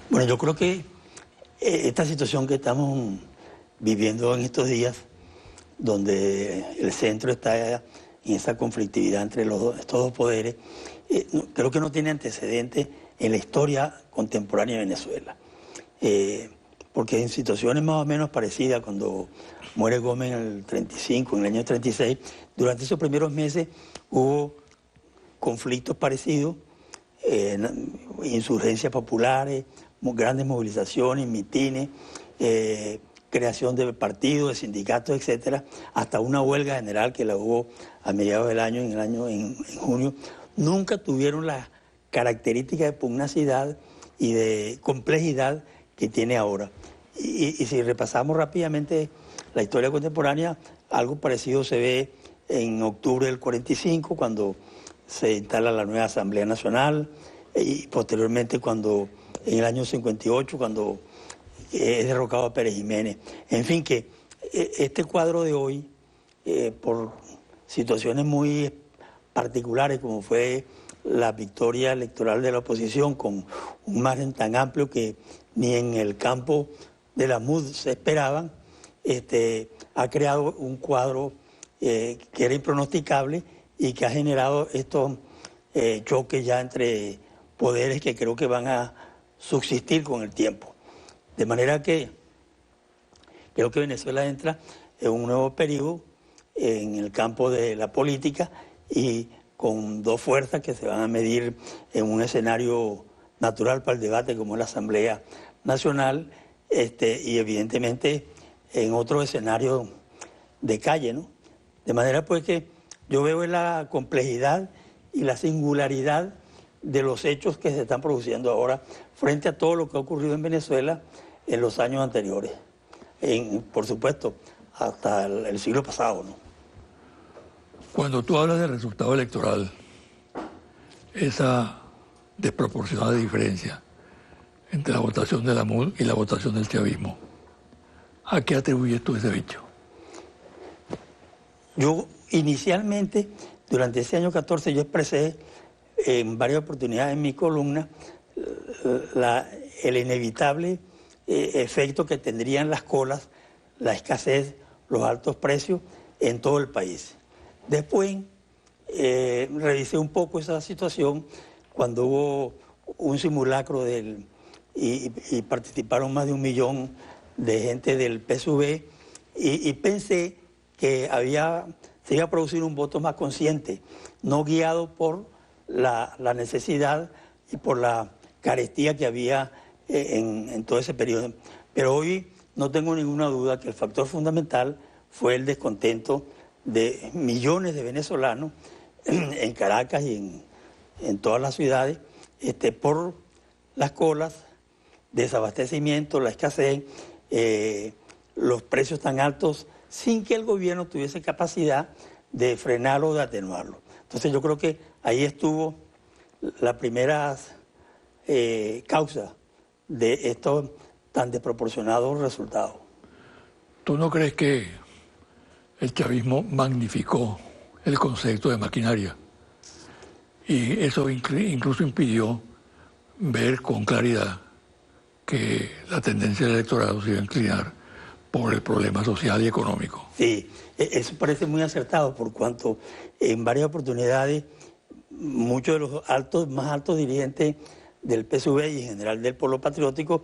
Bueno, yo creo que esta situación que estamos viviendo en estos días, donde el centro está en esa conflictividad entre estos dos poderes, creo que no tiene antecedentes en la historia contemporánea de Venezuela. Porque en situaciones más o menos parecidas, cuando muere Gómez en el 35, en el año 36, durante esos primeros meses hubo conflictos parecidos, insurgencias populares, grandes movilizaciones, mitines, creación de partidos, de sindicatos, etcétera, hasta una huelga general que la hubo a mediados del año, en junio. Nunca tuvieron las características de pugnacidad y de complejidad que tiene ahora. Y si repasamos rápidamente la historia contemporánea, algo parecido se ve en octubre del 45, cuando se instala la nueva Asamblea Nacional, y posteriormente cuando en el año 58, cuando es derrocado a Pérez Jiménez. En fin, que este cuadro de hoy, por situaciones muy particulares, como fue la victoria electoral de la oposición, con un margen tan amplio que ni en el campo de la MUD se esperaban, ha creado un cuadro que era impronosticable y que ha generado estos choques ya entre poderes que creo que van a subsistir con el tiempo. De manera que creo que Venezuela entra en un nuevo periodo en el campo de la política y con dos fuerzas que se van a medir en un escenario natural para el debate como es la Asamblea Nacional, y evidentemente en otro escenario de calle, ¿no? De manera pues que yo veo la complejidad y la singularidad de los hechos que se están produciendo ahora frente a todo lo que ha ocurrido en Venezuela en los años anteriores, por supuesto, hasta el siglo pasado, ¿no? Cuando tú hablas del resultado electoral, esa desproporcionada diferencia entre la votación de la MUD y la votación del chavismo, ¿a qué atribuyes tú ese hecho? Yo inicialmente, durante ese año 14, yo expresé en varias oportunidades en mi columna el inevitable efecto que tendrían las colas, la escasez, los altos precios en todo el país. Después revisé un poco esa situación cuando hubo un simulacro y participaron más de 1 millón de gente del PSUV y pensé que se iba a producir un voto más consciente, no guiado por la necesidad y por la carestía que había en todo ese periodo. Pero hoy no tengo ninguna duda que el factor fundamental fue el descontento de millones de venezolanos en Caracas y en todas las ciudades por las colas, desabastecimiento, la escasez, los precios tan altos, sin que el gobierno tuviese capacidad de frenarlo o de atenuarlo. Entonces yo creo que ahí estuvo la primera causa de estos tan desproporcionados resultados. ¿Tú no crees que el chavismo magnificó el concepto de maquinaria? Y eso incluso impidió ver con claridad que la tendencia del electorado se iba a inclinar por el problema social y económico. Sí, eso parece muy acertado, por cuanto en varias oportunidades muchos de los más altos dirigentes del PSUV y en general del Polo Patriótico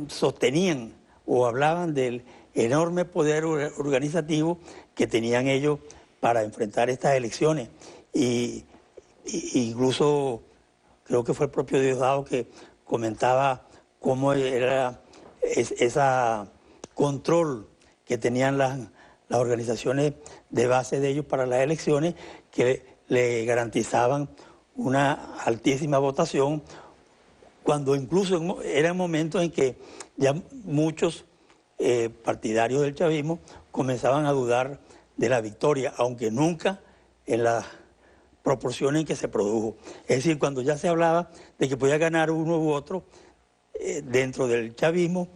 sostenían o hablaban del enorme poder organizativo que tenían ellos para enfrentar estas elecciones. Y incluso creo que fue el propio Diosdado que comentaba cómo era ese control que tenían las organizaciones de base de ellos para las elecciones, que le garantizaban una altísima votación, cuando incluso eran momentos en que ya muchos partidarios del chavismo comenzaban a dudar de la victoria, aunque nunca en las proporciones en que se produjo. Es decir, cuando ya se hablaba de que podía ganar uno u otro dentro del chavismo,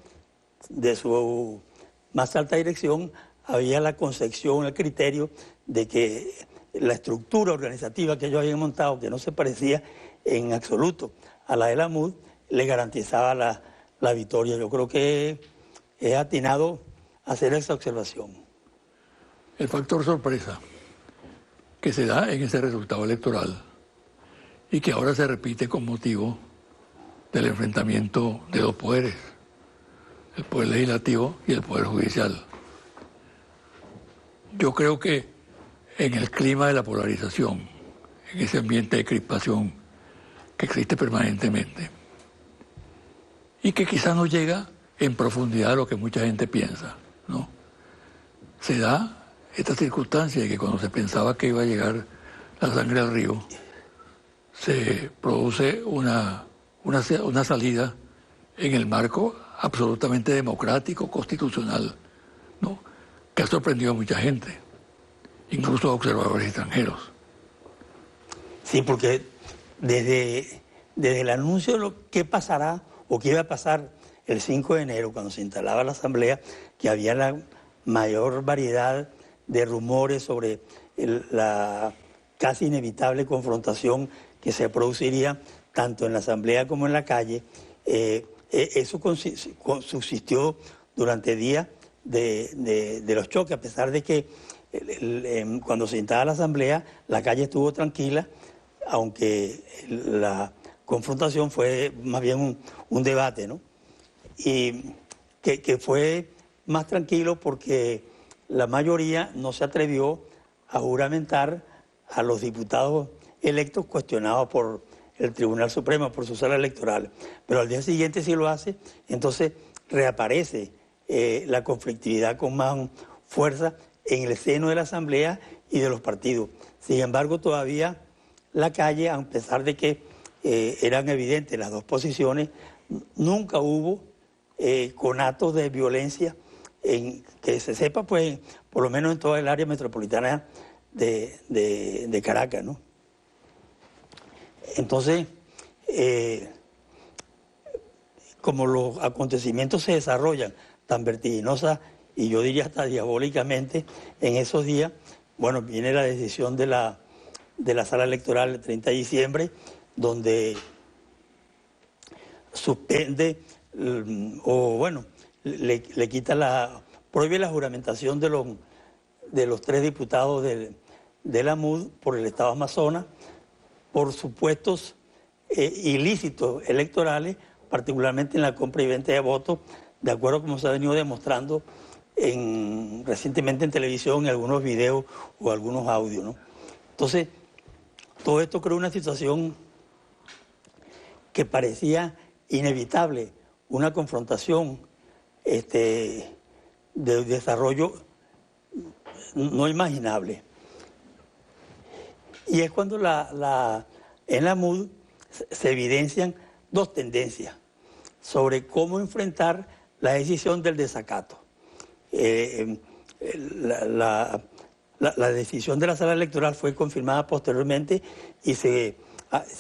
de su más alta dirección, había la concepción, el criterio de que la estructura organizativa que ellos habían montado, que no se parecía en absoluto a la de la MUD, le garantizaba la victoria. Yo creo que es atinado hacer esa observación. El factor sorpresa que se da en ese resultado electoral y que ahora se repite con motivo del enfrentamiento de dos poderes, el poder legislativo y el poder judicial. Yo creo que en el clima de la polarización, en ese ambiente de crispación que existe permanentemente y que quizás no llega en profundidad a lo que mucha gente piensa, ¿no? Se da esta circunstancia de que cuando se pensaba que iba a llegar la sangre al río, se produce una salida en el marco absolutamente democrático, constitucional, ¿no? Que ha sorprendido a mucha gente, incluso a observadores extranjeros. Sí, porque desde el anuncio de lo que pasará o que iba a pasar el 5 de enero, cuando se instalaba la Asamblea, que había la mayor variedad de rumores sobre la casi inevitable confrontación que se produciría tanto en la Asamblea como en la calle, eso subsistió durante días de los choques, a pesar de que cuando se instalaba la Asamblea, la calle estuvo tranquila, aunque la confrontación fue más bien un debate, ¿no? Y que fue más tranquilo porque la mayoría no se atrevió a juramentar a los diputados electos cuestionados por el Tribunal Supremo, por su sala electoral. Pero al día siguiente sí lo hace, entonces reaparece la conflictividad con más fuerza en el seno de la Asamblea y de los partidos. Sin embargo, todavía la calle, a pesar de que eran evidentes las dos posiciones, nunca hubo conatos de violencia que se sepa, pues, por lo menos en toda el área metropolitana de Caracas, ¿no? Entonces, como los acontecimientos se desarrollan tan vertiginosa y yo diría hasta diabólicamente en esos días, bueno, viene la decisión de la sala electoral el 30 de diciembre, donde suspende o bueno, le quita prohíbe la juramentación de los 3 diputados de la MUD por el Estado Amazonas, por supuestos ilícitos electorales, particularmente en la compra y venta de votos, de acuerdo a como se ha venido demostrando recientemente en televisión, en algunos videos o algunos audios, ¿no? Entonces, todo esto creó una situación que parecía inevitable, una confrontación de desarrollo no imaginable. Y es cuando en la MUD se evidencian dos tendencias sobre cómo enfrentar la decisión del desacato. La decisión de la sala electoral fue confirmada posteriormente y se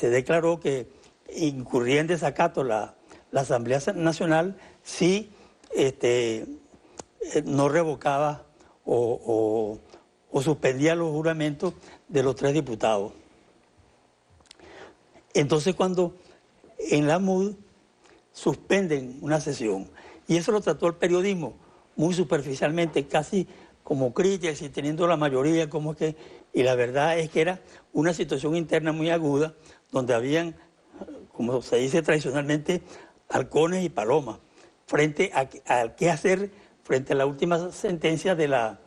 declaró que incurría en desacato la Asamblea Nacional si no revocaba o suspendía los juramentos de los 3 diputados. Entonces, cuando en la MUD suspenden una sesión, y eso lo trató el periodismo muy superficialmente, casi como crítica, y teniendo la mayoría, como que, y la verdad es que era una situación interna muy aguda, donde habían, como se dice tradicionalmente, halcones y palomas, frente a qué hacer frente a la última sentencia de la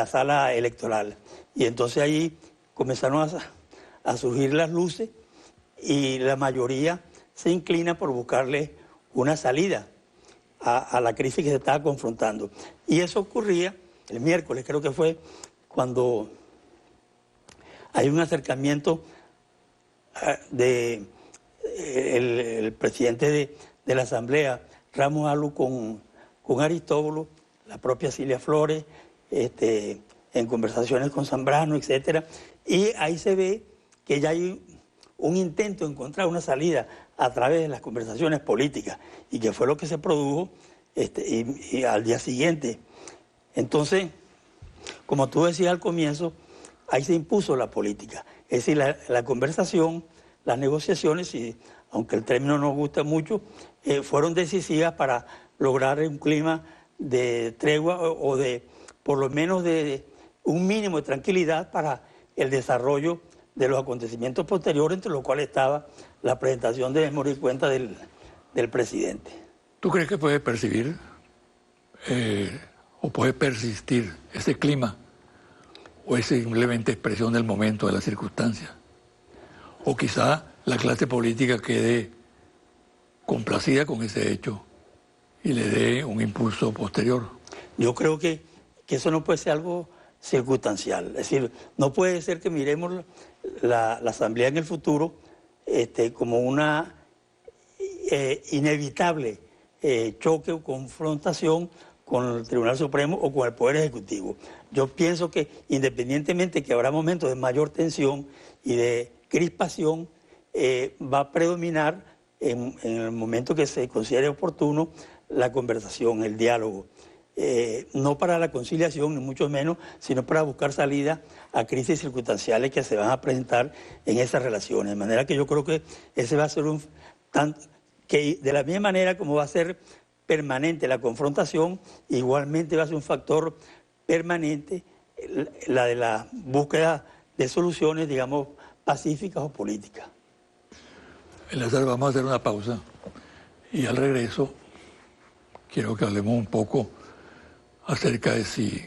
sala electoral. Y entonces ahí comenzaron a surgir las luces y la mayoría se inclina por buscarle una salida a la crisis que se estaba confrontando. Y eso ocurría el miércoles, creo que fue, cuando hay un acercamiento el presidente de la Asamblea, Ramos Alu, con Aristóbulo, la propia Cilia Flores, en conversaciones con Zambrano, etcétera, y ahí se ve que ya hay un intento de encontrar una salida a través de las conversaciones políticas, y que fue lo que se produjo y al día siguiente. Entonces, como tú decías al comienzo, ahí se impuso la política, es decir, la conversación, las negociaciones, y aunque el término no gusta mucho, fueron decisivas para lograr un clima de tregua o de, por lo menos, de un mínimo de tranquilidad para el desarrollo de los acontecimientos posteriores, entre los cuales estaba la presentación de memoria y cuenta del presidente. ¿Tú crees que puede percibir o puede persistir ese clima o es simplemente expresión del momento, de las circunstancias? O quizá la clase política quede complacida con ese hecho y le dé un impulso posterior. Yo creo que eso no puede ser algo circunstancial. Es decir, no puede ser que miremos la Asamblea en el futuro como una inevitable choque o confrontación con el Tribunal Supremo o con el Poder Ejecutivo. Yo pienso que independientemente que habrá momentos de mayor tensión y de crispación, va a predominar en el momento que se considere oportuno la conversación, el diálogo. No para la conciliación, ni mucho menos, sino para buscar salida a crisis circunstanciales que se van a presentar en esas relaciones. De manera que yo creo que ese va a ser que de la misma manera como va a ser permanente la confrontación, igualmente va a ser un factor permanente la de la búsqueda de soluciones, digamos, pacíficas o políticas. Eleazar, vamos a hacer una pausa y al regreso quiero que hablemos un poco acerca de si